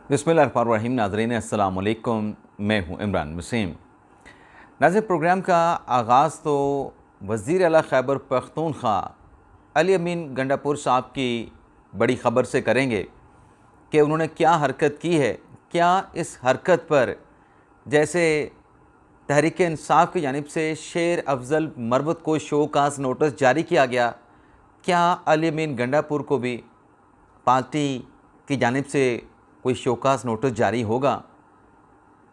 बिस्मिल्लाहिर्रहमानिर्रहीम। नाज़रीन अस्सलाम वालेकुम, मैं हूँ इमरान वसीम। नाज़रीन, प्रोग्राम का आगाज़ तो वज़ीर आला खैबर पख्तूनख्वा अली अमीन गंडापुर साहब की बड़ी ख़बर से करेंगे कि उन्होंने क्या हरकत की है। क्या इस हरकत पर जैसे तहरीक इंसाफ की जानिब से शेर अफजल मरवत को शोकास नोटिस जारी किया गया, क्या अली अमीन गंडापुर को भी पार्टी की जानिब से कोई शोकास नोटिस जारी होगा?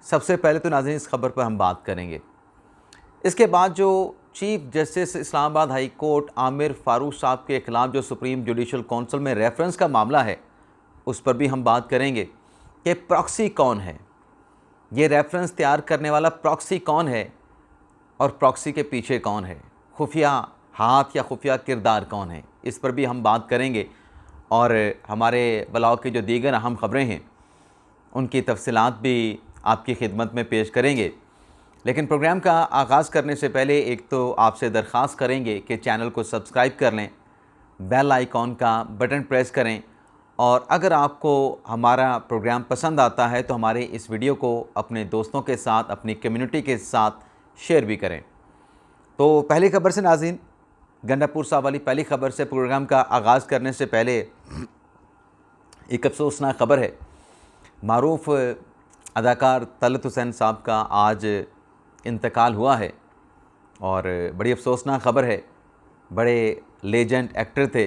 सबसे पहले तो नाज़रीन इस खबर पर हम बात करेंगे। इसके बाद जो chief justice Islamabad high court Aamir Farooq साहब के ख़िलाफ़ जो सुप्रीम जुडिशल काउंसिल में रेफरेंस का मामला है, उस पर भी हम बात करेंगे कि प्रॉक्सी कौन है, ये रेफरेंस तैयार करने वाला प्रॉक्सी कौन है और प्रॉक्सी के पीछे कौन है, खुफिया हाथ या खुफिया किरदार कौन है, इस पर भी हम बात करेंगे। और हमारे ब्लॉग की जो दीगर अहम ख़बरें हैं उनकी तफसीलात भी आपकी खिदमत में पेश करेंगे। लेकिन प्रोग्राम का आगाज़ करने से पहले एक तो आपसे दरख्वास्त करेंगे कि चैनल को सब्सक्राइब कर लें, बेल आइकॉन का बटन प्रेस करें और अगर आपको हमारा प्रोग्राम पसंद आता है तो हमारे इस वीडियो को अपने दोस्तों के साथ, अपनी कम्युनिटी के साथ शेयर भी करें। तो पहली खबर से नाज़रीन, गंडापुर साहब वाली पहली खबर से प्रोग्राम का आगाज़ करने से पहले एक अफसोसनाक ख़बर है। मारूफ अदाकार तलत हुसैन साहब का आज इंतकाल हुआ है और बड़ी अफसोसनाक ख़बर है। बड़े लेजेंड एक्टर थे,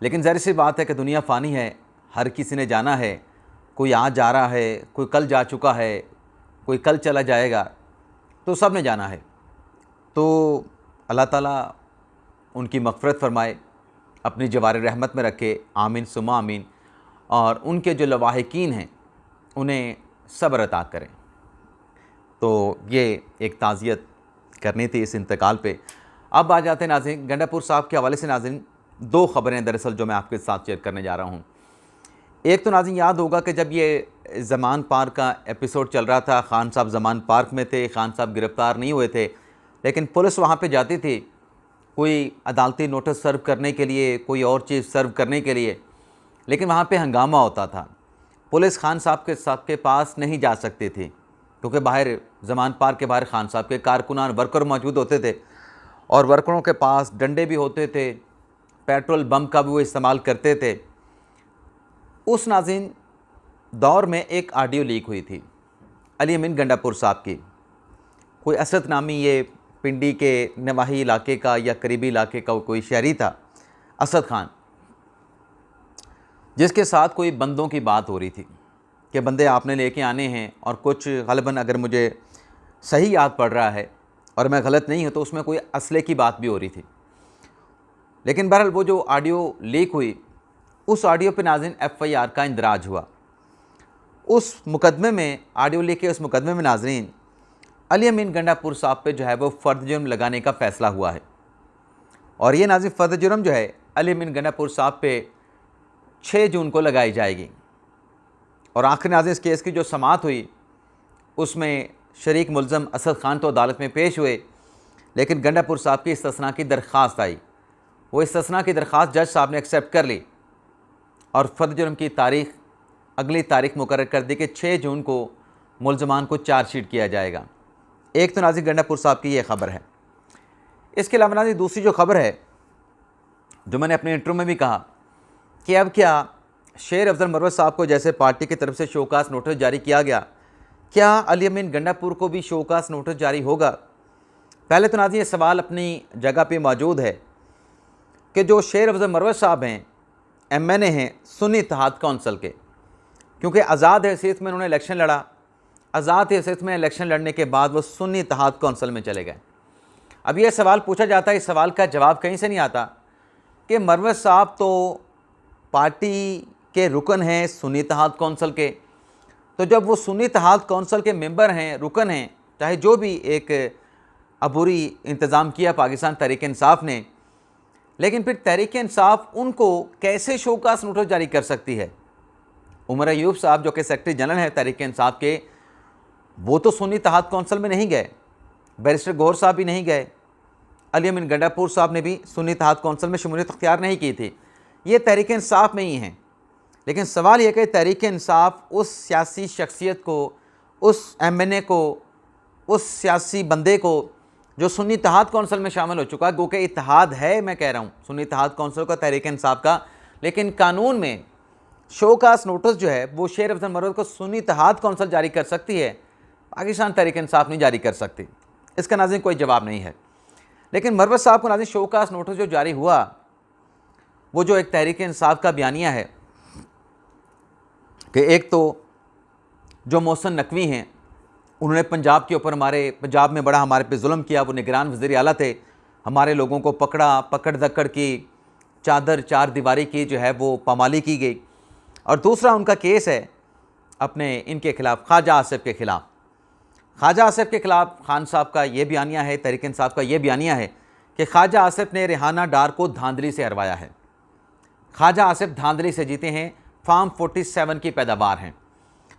लेकिन ज़ाहिर सी बात है कि दुनिया फ़ानी है, हर किसी ने जाना है। कोई आज जा रहा है, कोई कल जा चुका है, कोई कल चला जाएगा, तो सब ने जाना है। तो अल्लाह ताला उनकी मग़फ़िरत फ़रमाए, अपनी जवार रहमत में रखे, आमीन सुमा आमीन। और उनके जो लवाहिकीन हैं उन्हें सब्र अता करें। तो ये एक ताज़ियत करनी थी इस इंतकाल पे। अब आ जाते हैं नाज़रीन गंडापुर साहब के हवाले से। नाज़रीन दो ख़बरें दरअसल जो मैं आपके साथ शेयर करने जा रहा हूँ। एक तो नाज़रीन याद होगा कि जब ये ज़मान पार्क का एपिसोड चल रहा था, ख़ान साहब ज़मान पार्क में थे, ख़ान साहब गिरफ़्तार नहीं हुए थे, लेकिन पुलिस वहाँ पे जाती थी कोई अदालती नोटिस सर्व करने के लिए, कोई और चीज़ सर्व करने के लिए, लेकिन वहाँ पे हंगामा होता था। पुलिस ख़ान साहब के पास नहीं जा सकती थी क्योंकि बाहर ज़मान पार्क के बाहर ख़ान साहब के कारकुनान वर्कर मौजूद होते थे और वर्करों के पास डंडे भी होते थे, पेट्रोल बम का भी वो इस्तेमाल करते थे। उस नाज़रीन दौर में एक ऑडियो लीक हुई थी अली अमीन गंडापुर साहब की। कोई असद नामी ये पिंडी के नवाही इलाके का या करीबी इलाके का कोई शहरी था, असद खान, जिसके साथ कोई बंदों की बात हो रही थी कि बंदे आपने लेके आने हैं और कुछ ग़ालिबन, अगर मुझे सही याद पड़ रहा है और मैं गलत नहीं हूँ, तो उसमें कोई असले की बात भी हो रही थी। लेकिन बहरहाल वो जो ऑडियो लीक हुई, उस ऑडियो पे नाज़रीन FIR का इंदराज हुआ। उस मुकदमे में, ऑडियो लीक के उस मुकदमे में नाज़रीन अली अमीन गंडापुर साहब पे जो है वो फ़र्द जुर्म लगाने का फ़ैसला हुआ है। और ये नाज़रीन फ़र्द जुर्म जो है अली अमीन गंडापुर साहब पे 6 जून को लगाई जाएगी। और आखिर नाज़रीन इस केस की जो समाअत हुई उसमें शरीक मुल्ज़म असद खान तो अदालत में पेश हुए, लेकिन गंडापुर साहब की इस्तिस्ना की दरख्वास्त आई। वो इस्तिस्ना की दरख्वास्त जज साहब ने एक्सेप्ट कर ली और फ़र्द जुर्म की तारीख़, अगली तारीख़ मुकर्रर कर दी कि 6 जून को मुल्ज़मान को चार्जशीट किया जाएगा। एक तो नाज़रीन गंडापुर साहब की ये ख़बर है। इसके अलावा नाज़रीन दूसरी जो ख़बर है, जो मैंने अपने इंटरव्यू में भी कहा कि अब क्या शेर अफजल मरवत साहब को जैसे पार्टी की तरफ से शोकास नोटिस जारी किया गया, क्या अली अमीन गंडापुर को भी शोकास नोटिस जारी होगा? पहले तो नाज़रीन ये सवाल अपनी जगह पे मौजूद है कि जो शेर अफजल मरवत साहब हैं, MNA हैं सुन्नी इत्तेहाद कौंसिल के, क्योंकि आज़ाद हैसियत में उन्होंने इलेक्शन लड़ा। आज़ाद हैसियत में इलेक्शन लड़ने के बाद वो सुन्नी इत्तेहाद कौंसिल में चले गए। अब ये सवाल पूछा जाता है, इस सवाल का जवाब कहीं से नहीं आता कि मरवत साहब तो पार्टी के रुकन हैं सुन्नी इत्तेहाद कौंसिल के, तो जब वो सुन्नी इत्तेहाद कौंसिल के मेंबर हैं, रुकन हैं, चाहे जो भी एक अबूरी इंतज़ाम किया पाकिस्तान तहरीक इंसाफ ने, लेकिन फिर तहरीक इंसाफ उनको कैसे शोकास नोटिस जारी कर सकती है? उमर अयूब साहब जो कि सेक्रेटरी जनरल हैं तहरीक इंसाफ के, वो तो सुन्नी इत्तेहाद कौंसिल में नहीं गए, बैरिस्टर गौहर साहब भी नहीं गए, अली अमीन गंडापुर साहब ने भी सुन्नी इत्तेहाद कौंसिल में शमूलियत अख्तियार नहीं की थी। ये तहरीक इंसाफ में ही हैं। लेकिन सवाल यह कि तहरीक इंसाफ उस सियासी शख्सियत को, उस MNA को, उस सियासी बंदे को जो सुन्नी इत्तेहाद कौंसिल में शामिल हो चुका है, गो के इत्तेहाद है, मैं कह रहा हूँ सुन्नी इत्तेहाद कौंसिल का, तहरीक इंसाफ का, लेकिन कानून में शोकास नोटिस जो है वो शेर अफजल मरवत को सुन्नी इत्तेहाद कौंसिल जारी कर सकती है, पाकिस्तान तहरीक इंसाफ नहीं जारी कर सकती। इसका नाज़रीन कोई जवाब नहीं है। लेकिन मरवत साहब को नाज़रीन शोकास नोटिस जो जारी हुआ, वो जो एक तहरीक इंसाफ का बयानिया है कि एक तो जो मोहसिन नकवी हैं, उन्होंने पंजाब के ऊपर, हमारे पंजाब में बड़ा हमारे पे जुल्म किया, वो निगरान वज़ीर आला थे, हमारे लोगों को पकड़ा, पकड़ धक्कड़ की, चादर चार दीवारी की जो है वो पामाली की गई। और दूसरा उनका केस है अपने इनके ख़िलाफ़, ख्वाजा आसिफ के ख़िलाफ़। ख्वाजा आसिफ के ख़िलाफ़ खान साहब का ये बयानिया है, तहरीक इंसाफ का ये बयानिया है कि ख्वाजा आसिफ ने रेहाना डार को धांधली से हरवाया है। ख्वाजा आसिफ धांधली से जीते हैं, फार्म 47 की पैदावार हैं।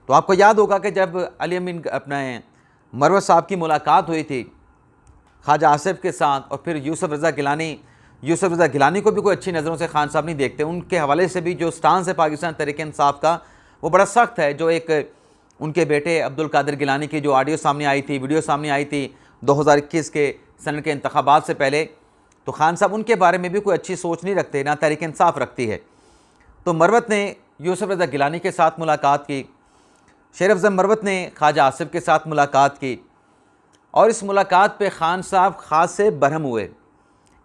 तो आपको याद होगा कि जब अली अमीन अपने मरवत साहब की मुलाकात हुई थी ख्वाजा आसिफ के साथ, और फिर यूसुफ रज़ा गिलानी को भी कोई अच्छी नज़रों से खान साहब नहीं देखते। उनके हवाले से भी जो स्टांस है पाकिस्तान तहरीक इंसाफ का वो बड़ा सख्त है। जो एक उनके बेटे अब्दुल कादिर गिलानी की जो ऑडियो सामने आई थी, वीडियो सामने आई थी 2021 के सनद के इंतखाबात से पहले, तो खान साहब उनके बारे में भी कोई अच्छी सोच नहीं रखते, ना तहरीक इंसाफ रखती है। तो मरवत ने यूसुफ रज़ा गिलानी के साथ मुलाकात की, शेर अफजल मरवत ने ख्वाजा आसिफ के साथ मुलाकात की, और इस मुलाकात पे खान साहब ख़ास से बरहम हुए,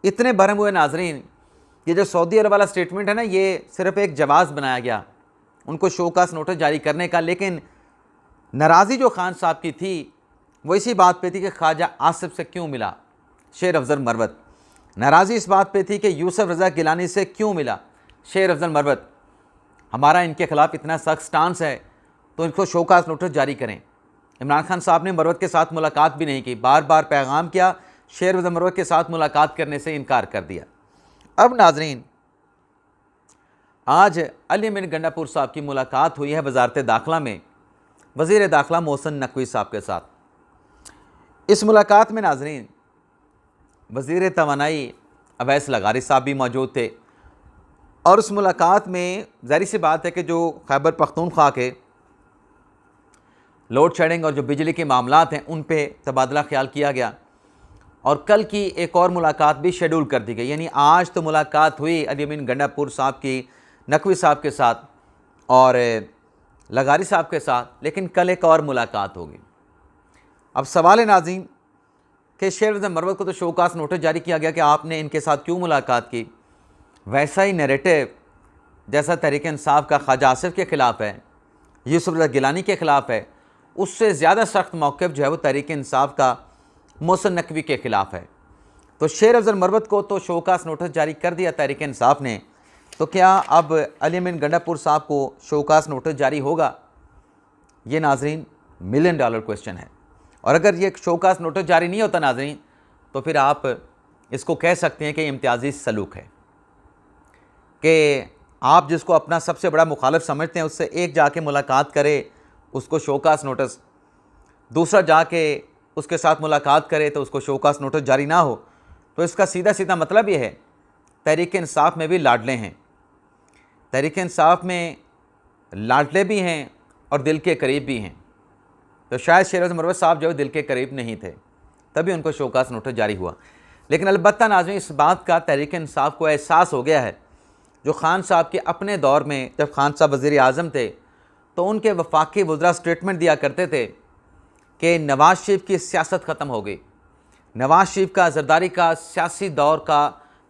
इतने बरहम हुए नाजरीन, ये जो सऊदी अरब वाला स्टेटमेंट है ना, ये सिर्फ एक जवाज़ बनाया गया उनको शोकास नोटिस जारी करने का। लेकिन नाराज़ी जो खान साहब की थी वो इसी बात पे थी कि ख्वाजा आसिफ से क्यों मिला शेर अफजल मरवत। नाराज़ी इस बात पे थी कि यूसुफ रज़ा गिलानी से क्यों मिला शेर अफजल मरवत। हमारा इनके ख़िलाफ़ इतना सख्त स्टांस है तो इनको शोकास नोटिस जारी करें। इमरान खान साहब ने मरवत के साथ मुलाकात भी नहीं की, बार बार पैगाम किया, शेर अफजल मरवत के साथ मुलाकात करने से इनकार कर दिया। अब नाजरीन, आज अली अमीन गंडापुर साहब की मुलाकात हुई है वजारत दाखिला में वज़ीर दाखिला मोहसिन नकवी साहब के साथ। इस मुलाकात में नाजरीन वज़ीर तवानाई अवैस लगारी साहब भी मौजूद थे, और उस मुलाकात में ज़ाहिर सी बात है कि जो खैबर पख्तूनख्वा के लोड शेडिंग और जो बिजली के मामलात हैं उन पे तबादला ख्याल किया गया, और कल की एक और मुलाकात भी शेड्यूल कर दी गई। यानी आज तो मुलाकात हुई अली अमीन गंडापुर साहब की नकवी साहब के साथ और लगारी साहब के साथ, लेकिन कल एक और मुलाकात होगी। अब सवाल है नाज़रीन कि शेर अफजल मरवत को तो शोकास नोटिस जारी किया गया कि आपने इनके साथ क्यों मुलाकात की। वैसा ही नैरेटिव जैसा तहरीक इंसाफ का ख्वाजा आसिफ के ख़िलाफ़ है, यूसुफ रज़ा गिलानी के ख़िलाफ़ है, उससे ज़्यादा सख्त मौक़िफ़ जो है वो तहरीक इंसाफ का मोहसिन नकवी के ख़िलाफ़ है। तो शेर अफजल मरवत को तो शोकास नोटिस जारी कर दिया तहरीक इंसाफ ने, तो क्या अब अली अमीन गंडापुर साहब को शोकास नोटिस जारी होगा? ये नाजरीन $1 मिलियन क्वेश्चन है। और अगर ये शोकास नोटिस जारी नहीं होता नाजरीन, तो फिर आप इसको कह सकते हैं कि इम्तियाज़ी सलूक है, कि आप जिसको अपना सबसे बड़ा मुखालिफ समझते हैं उससे एक जाके मुलाकात करे, उसको शोकास नोटिस, दूसरा जाके उसके साथ मुलाकात करे तो उसको शोकास नोटिस जारी ना हो। तो इसका सीधा सीधा मतलब ये है तहरीक इंसाफ में भी लाडले हैं, तहरीक इंसाफ में लाडले भी हैं और दिल के करीब भी हैं। तो शायद शेर अफजल मरवत साहब जो है दिल के करीब नहीं थे, तभी उनको शोकास नोटिस जारी हुआ। लेकिन अलबत्ता नाज़रीन इस बात का तहरीक इंसाफ को एहसास हो गया है, जो खान साहब के अपने दौर में जब खान साहब वज़ीर आज़म थे तो उनके वफाकी वज़रा स्टेटमेंट दिया करते थे कि नवाज़ शरीफ की सियासत ख़त्म हो गई, नवाज़ शरीफ का ज़रदारी का सियासी दौर का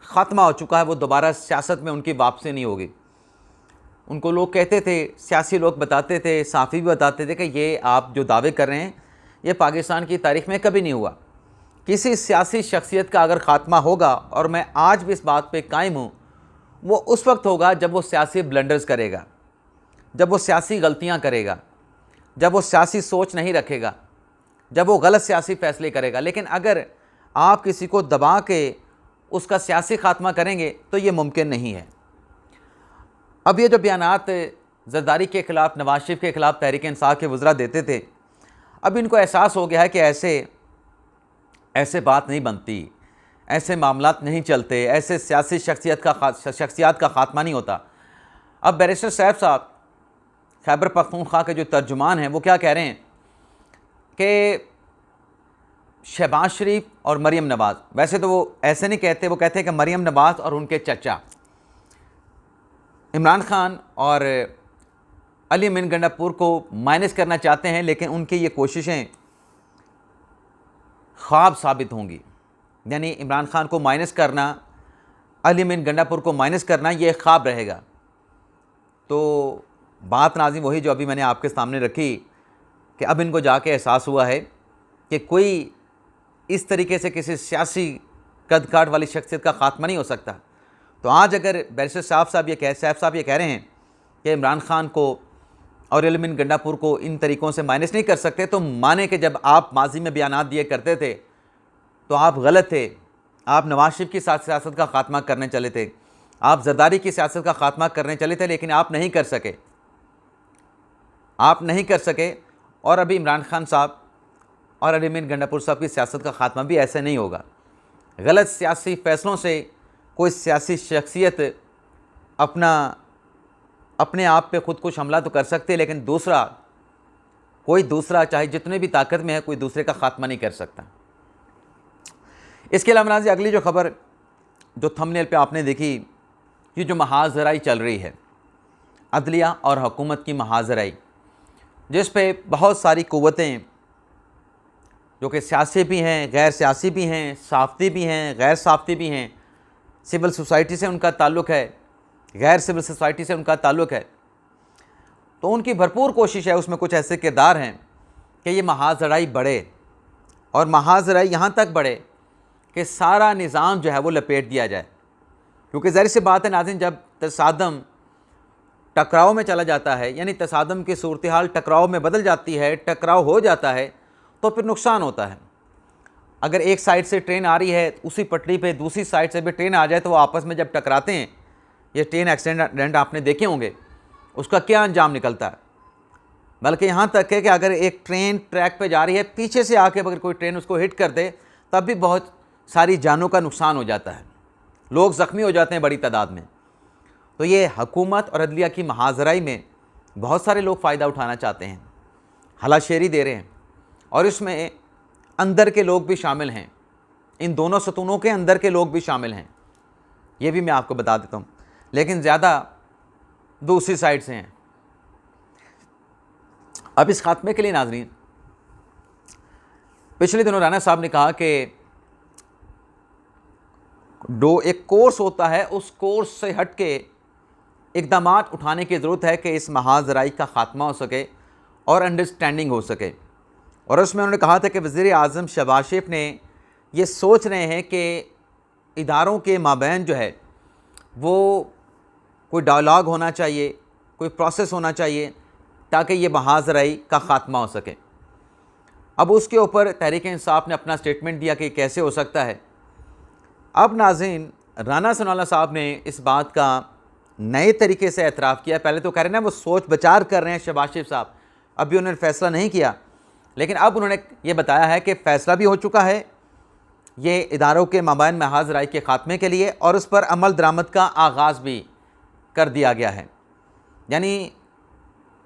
ख़त्मा हो चुका है, वो दोबारा सियासत में उनकी वापसी नहीं होगी। उनको लोग कहते थे, सियासी लोग बताते थे, साफ़ी भी बताते थे कि ये आप जो दावे कर रहे हैं ये पाकिस्तान की तारीख़ में कभी नहीं हुआ। किसी सियासी शख्सियत का अगर ख़ात्मा होगा, और मैं आज भी इस बात पे कायम हूँ, वो उस वक्त होगा जब वो सियासी ब्लंडर्स करेगा, जब वो सियासी गलतियाँ करेगा, जब वो सियासी सोच नहीं रखेगा, जब वो गलत सियासी फ़ैसले करेगा। लेकिन अगर आप किसी को दबा के उसका सियासी ख़ात्मा करेंगे तो ये मुमकिन नहीं है। अब ये जो बयानात ज़रदारी के ख़िलाफ़, नवाज़ शरीफ के ख़िलाफ़ तहरीक इंसाफ के वज़रा देते थे, अब इनको एहसास हो गया है कि ऐसे बात नहीं बनती, ऐसे मामलात नहीं चलते, ऐसे सियासी शख्सियत का ख़ात्मा नहीं होता। अब बैरिस्टर सैफ साहब खैबर पख्तूनख्वा के जो तर्जुमान हैं वो क्या कह रहे हैं कि शहबाज शरीफ और मरीम नवाज़, वैसे तो वो ऐसे नहीं कहते, वो कहते हैं कि मरीम नवाज़ और उनके चचा इमरान खान और अली अमीन गंडापुर को माइनस करना चाहते हैं, लेकिन उनकी ये कोशिशें ख्वाब साबित होंगी। यानी इमरान खान को माइनस करना, अली अमीन गंडापुर को माइनस करना, ये ख्वाब रहेगा। तो बात नाज़रीन वही जो अभी मैंने आपके सामने रखी कि अब इनको जाके एहसास हुआ है कि कोई इस तरीके से किसी सियासी कद काट वाली शख्सियत का खात्मा नहीं हो सकता। तो आज अगर बैरिस्टर सैफ साहब ये कह रहे हैं कि इमरान खान को और अली अमीन गंडापुर को इन तरीक़ों से माइनस नहीं कर सकते, तो माने कि जब आप माजी में बयानात दिए करते थे तो आप गलत थे। आप नवाज शरीफ की सियासत का खात्मा करने चले थे, आप जरदारी की सियासत का खात्मा करने चले थे, लेकिन आप नहीं कर सके। और अभी इमरान खान साहब और अली अमीन गंडापुर साहब की सियासत का खात्मा भी ऐसे नहीं होगा। गलत सियासी फ़ैसलों से कोई सियासी शख्सियत अपने आप पे ख़ुद कुछ हमला तो कर सकते, लेकिन कोई दूसरा चाहे जितने भी ताकत में है, कोई दूसरे का खात्मा नहीं कर सकता। इसके अलावा नाज़रीन अगली जो खबर जो थंबनेल पे आपने देखी, ये जो महाजराई चल रही है, अदलिया और हुकूमत की महाजराई, जिस पे बहुत सारी कुव्वतें जो कि सियासी भी हैं, गैर सियासी भी हैं, साफ़ती भी हैं, गैर साफ़ती भी हैं, सिविल सोसाइटी से उनका ताल्लुक़ है, गैर सिविल सोसाइटी से उनका ताल्लुक़ है, तो उनकी भरपूर कोशिश है। उसमें कुछ ऐसे किरदार हैं कि ये महाजराई बढ़े, और महाजराई यहाँ तक बढ़े कि सारा निज़ाम जो है वो लपेट दिया जाए। क्योंकि ज़ाहिर सी बात है नाज़रीन, जब तसादम टकराव में चला जाता है, यानी तसादम की सूरत हाल टकराव में बदल जाती है, टकराव हो जाता है, तो फिर नुकसान होता है। अगर एक साइड से ट्रेन आ रही है, उसी पटरी पे दूसरी साइड से भी ट्रेन आ जाए, तो वो आपस में जब टकराते हैं, ये ट्रेन एक्सीडेंट आपने देखे होंगे, उसका क्या अंजाम निकलता है। बल्कि यहाँ तक है कि अगर एक ट्रेन ट्रैक पे जा रही है, पीछे से आके अगर कोई ट्रेन उसको हिट कर दे, तब भी बहुत सारी जानों का नुकसान हो जाता है, लोग ज़ख्मी हो जाते हैं बड़ी तादाद में। तो ये हुकूमत और अदलिया की महाजराई में बहुत सारे लोग फ़ायदा उठाना चाहते हैं, हलाशेरी दे रहे हैं, और इसमें अंदर के लोग भी शामिल हैं, इन दोनों सतूनों के अंदर के लोग भी शामिल हैं, ये भी मैं आपको बता देता हूँ। लेकिन ज़्यादा दूसरी साइड से हैं। अब इस खात्मे के लिए नाज़रीन, पिछले दिनों राना साहब ने कहा कि एक कोर्स होता है, उस कोर्स से हट के इक़दाम उठाने की ज़रूरत है कि इस महाजराई का ख़ात्मा हो सके और अंडरस्टैंडिंग हो सके। और उसमें उन्होंने कहा था कि वज़ीर आज़म शहबाज शरीफ ने ये सोच रहे हैं कि इदारों के माबैन जो है वो कोई डायलॉग होना चाहिए, कोई प्रोसेस होना चाहिए, ताकि ये महाजराई का ख़ात्मा हो सके। अब उसके ऊपर तहरीक इंसाफ ने अपना स्टेटमेंट दिया कि कैसे हो सकता है। अब नाज़रीन, राना सनाउल्लाह साहब ने इस बात का नए तरीके से एतराफ़ किया। पहले तो कह रहे हैं ना वो सोच विचार कर रहे हैं शहबाज शरीफ साहब, अभी उन्होंने फ़ैसला नहीं किया, लेकिन अब उन्होंने ये बताया है कि फ़ैसला भी हो चुका है ये इदारों के माबैन महाजराई के ख़ात्मे के लिए, और उस पर अमल दरामद का आगाज़ भी कर दिया गया है। यानी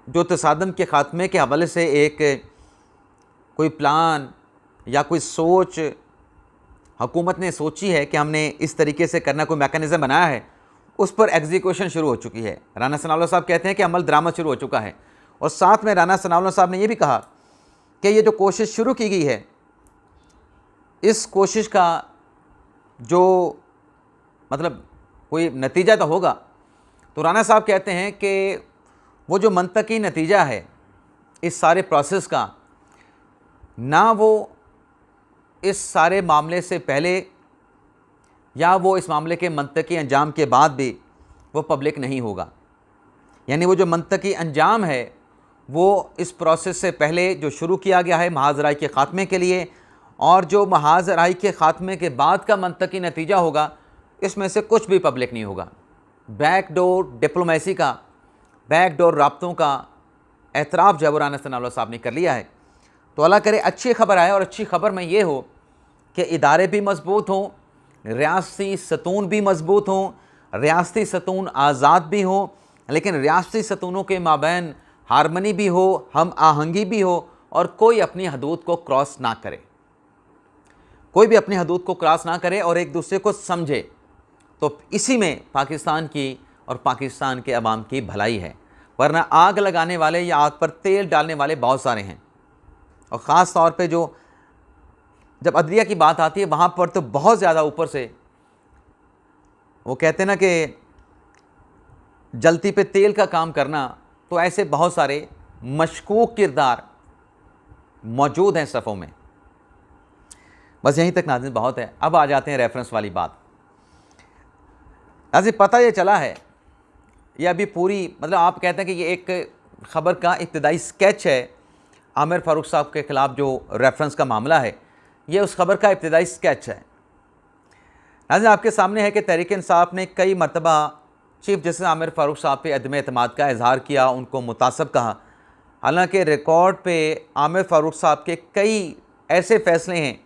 जो तसादम के ख़ात्मे के हवाले से एक कोई प्लान या कोई सोच हुकूमत ने सोची है कि हमने इस तरीके से करना, कोई मैकेनिज़्म बनाया है, उस पर एग्जीक्यूशन शुरू हो चुकी है। राना सनाउल्लाह साहब कहते हैं कि अमल दरामद शुरू हो चुका है। और साथ में राना सनाउल्लाह साहब ने यह भी कहा कि ये जो कोशिश शुरू की गई है, इस कोशिश का जो मतलब कोई नतीजा तो होगा। तो राना साहब कहते हैं कि वो जो मंतकी नतीजा है इस सारे प्रोसेस का, ना वो इस सारे मामले से पहले या वो इस मामले के मंतकी अंजाम के बाद भी वो पब्लिक नहीं होगा। यानी वो जो मंतकी अंजाम है वो इस प्रोसेस से पहले जो शुरू किया गया है महाजराई के ख़ात्मे के लिए, और जो महाजराई के ख़ात्मे के बाद का मंतकी नतीजा होगा, इसमें से कुछ भी पब्लिक नहीं होगा। बैकडोर डिप्लोमेसी का, बैकडोर राब्तों का एतराफ़ जब राना सनाउल्लाह साहब ने कर लिया है। तो अल्लाह करे अच्छी खबर आए, और अच्छी खबर में ये हो कि इदारे भी मजबूत हों, रियासती सतून भी मजबूत हों, रियासती सतून आज़ाद भी हों, लेकिन रियासती सतूनों के माबैन हारमनी भी हो, हम आहंगी भी हो और कोई अपनी हदूद को क्रॉस ना करे, कोई भी अपनी हदूद को क्रॉस ना करे और एक दूसरे को समझे। तो इसी में पाकिस्तान की और पाकिस्तान के अवाम की भलाई है, वरना आग लगाने वाले या आग पर तेल डालने वाले बहुत सारे हैं। और ख़ास तौर पे जो जब अदलिया की बात आती है वहाँ पर तो बहुत ज़्यादा ऊपर से वो कहते हैं ना कि जलती पे तेल का काम करना, तो ऐसे बहुत सारे मशकूक किरदार मौजूद हैं सफ़ों में। बस यहीं तक नाज़रीन बहुत है। अब आ जाते हैं रेफरेंस वाली बात। नाज़रीन पता ये चला है, ये अभी पूरी मतलब आप कहते हैं कि ये एक ख़बर का इब्तदाई स्केच है। आमिर फ़ारूक साहब के ख़िलाफ़ जो रेफरेंस का मामला है, ये उस ख़बर का इब्तदाई स्केच है। नाज़रीन आपके सामने है कि तहरीक इंसाफ ने कई मरतबा चीफ जस्टिस आमिर फ़ारूक साहब पे अदम एतमाद का इजहार किया, उनको मुतासब कहा। हालांकि रिकॉर्ड पे आमिर फ़ारूक साहब के कई ऐसे फ़ैसले हैं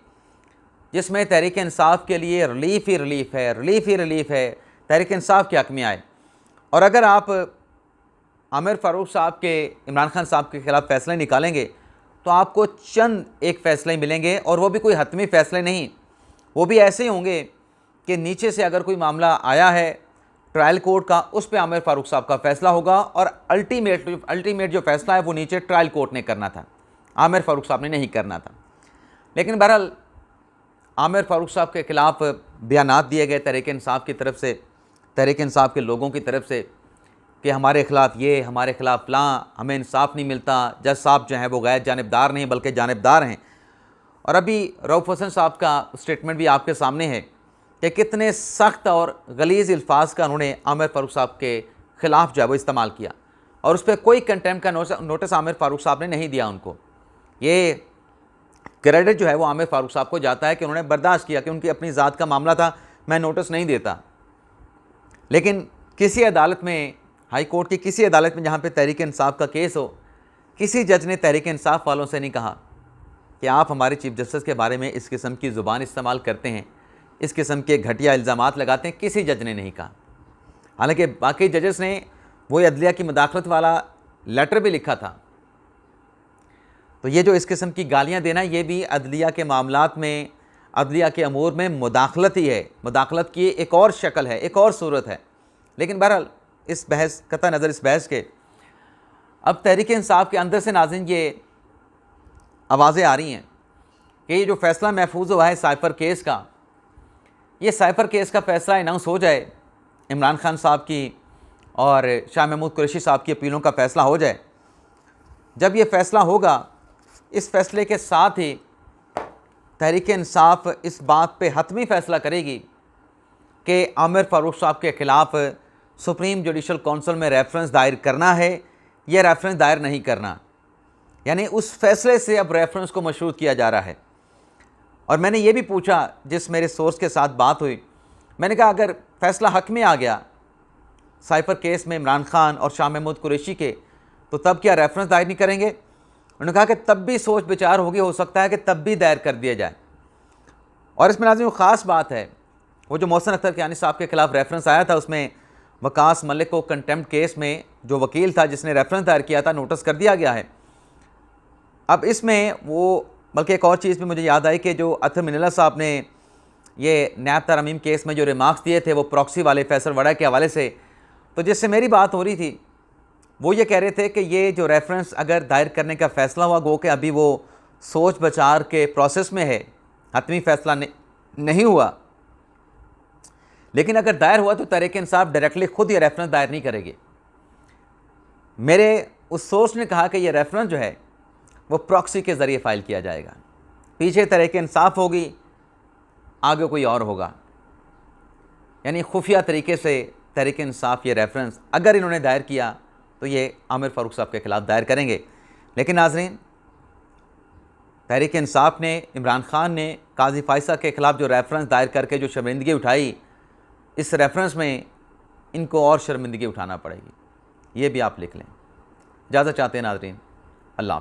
जिसमें तहरीक इंसाफ के लिए रिलीफ ही रिलीफ है, रिलीफ ही रिलीफ है, तहरीक इंसाफ के हक़ में आए। और अगर आप आमिर फ़ारूक साहब के इमरान खान साहब के ख़िलाफ़ फ़ैसले निकालेंगे तो आपको चंद एक फ़ैसले मिलेंगे, और वो भी कोई हतमी फ़ैसले नहीं, वो भी ऐसे ही होंगे कि नीचे से अगर कोई मामला आया है ट्रायल कोर्ट का, उस पर आमिर फ़ारूक साहब का फ़ैसला होगा, और अल्टीमेट जो फ़ैसला है वो नीचे ट्रायल कोर्ट ने करना था, आमिर फ़ारूक साहब ने नहीं करना था। लेकिन बहरहाल आमिर फ़ारूक साहब के ख़िलाफ़ बयानात दिए गए तहरीक इंसाफ की तरफ से, तहरीक इंसाफ के लोगों की तरफ से कि हमारे ख़िलाफ़ ये, हमारे ख़िलाफ़ फ़लाँ, हमें इंसाफ नहीं मिलता, जज साहब जो हैं वो गैर जानिबदार नहीं बल्कि जानिबदार हैं। और अभी रऊफ़ हसन साहब का स्टेटमेंट भी आपके सामने है कि कितने सख्त और गलीज़ अल्फाज का उन्होंने आमिर फ़ारूक साहब के ख़िलाफ़ जो है वो इस्तेमाल किया, और उस पर कोई कंटेम्प्ट का नोटिस आमिर फ़ारूक साहब ने नहीं दिया उनको। ये क्रेडिट जो है वो आमिर फ़ारूक साहब को जाता है कि उन्होंने बर्दाश्त किया कि उनकी अपनी ज़ात का मामला था, मैं नोटिस नहीं देता। लेकिन किसी अदालत में, हाई कोर्ट की किसी अदालत में जहाँ पे तहरीक इंसाफ का केस हो, किसी जज ने तहरीक इंसाफ वालों से नहीं कहा कि आप हमारे चीफ जस्टिस के बारे में इस किस्म की ज़ुबान इस्तेमाल करते हैं, इस किस्म के घटिया इल्ज़ामात लगाते हैं, किसी जज ने नहीं कहा। हालांकि बाकी जजेस ने वही अदलिया की मुदाखलत वाला लेटर भी लिखा था। तो ये जो इस किस्म की गालियाँ देना, ये भी अदलिया के मामलात में, अदलिया के अमूर में मुदाखलत ही है, मुदाखलत की एक और शक्ल है, एक और सूरत है। लेकिन बहरहाल इस बहस, कतई नज़र इस बहस के, अब तहरीक इंसाफ के अंदर से नाज़रीन ये आवाज़ें आ रही हैं कि ये जो फ़ैसला महफूज हुआ है साइफ़र केस का, ये साइफ़र केस का फ़ैसला अनाउंस हो जाए, इमरान खान साहब की और शाह महमूद कुरैशी साहब की अपीलों का फ़ैसला हो जाए। जब ये फ़ैसला होगा, इस फ़ैसले के साथ ही तहरीक इंसाफ इस बात पे हतमी फ़ैसला करेगी कि आमिर फ़ारूक साहब के ख़िलाफ़ सुप्रीम जुडिशल काउंसिल में रेफरेंस दायर करना है या रेफरेंस दायर नहीं करना। यानी उस फ़ैसले से अब रेफरेंस को मशरूत किया जा रहा है। और मैंने ये भी पूछा, जिस मेरे सोर्स के साथ बात हुई, मैंने कहा अगर फ़ैसला हक़ में आ गया साइफ़र केस में इमरान खान और शाह महमूद कुरैशी के, तो तब क्या रेफरेंस दायर नहीं करेंगे? उन्होंने कहा कि तब भी सोच विचार होगी, हो सकता है कि तब भी दायर कर दिया जाए। और इसमें नाज़रीन ख़ास बात है, वो जो मोहसिन अख्तर कियानी साहब के ख़िलाफ़ रेफरेंस आया था, उसमें वकास मलिक को कंटेम्प्ट केस में जो वकील था जिसने रेफरेंस दायर किया था, नोटिस कर दिया गया है। अब इसमें वो, बल्कि एक और चीज़ भी मुझे याद आई कि जो अतर मिनल्ला साहब ने ये नैब तरमीम केस में जो रिमार्क्स दिए थे वो प्रॉक्सी वाले फैसल वड़ा के हवाले से, तो जिससे मेरी बात हो रही थी, वो ये कह रहे थे कि ये जो रेफरेंस अगर दायर करने का फ़ैसला हुआ, गो कि अभी वो सोच विचार के प्रोसेस में है, हतमी फ़ैसला नहीं हुआ, लेकिन अगर दायर हुआ तो तहरीक इंसाफ डायरेक्टली खुद ये रेफरेंस दायर नहीं करेगी। मेरे उस सोर्स ने कहा कि ये रेफरेंस जो है वो प्रॉक्सी के ज़रिए फ़ाइल किया जाएगा, पीछे तहरीक इंसाफ होगी, आगे कोई और होगा। यानी खुफिया तरीके से तहरीक इंसाफ ये रेफरेंस अगर इन्होंने दायर किया तो ये आमिर फ़ारूक साहब के ख़िलाफ़ दायर करेंगे। लेकिन नाज़रीन, तहरीक इंसाफ ने, इमरान खान ने काजी फ़ाइसा के ख़िलाफ़ जो रेफरेंस दायर करके जो शर्मिंदगी उठाई, इस रेफरेंस में इनको और शर्मिंदगी उठाना पड़ेगी, ये भी आप लिख लें। इजाज़त चाहते हैं नाज़रीन, अल्लाह हाफ़िज़।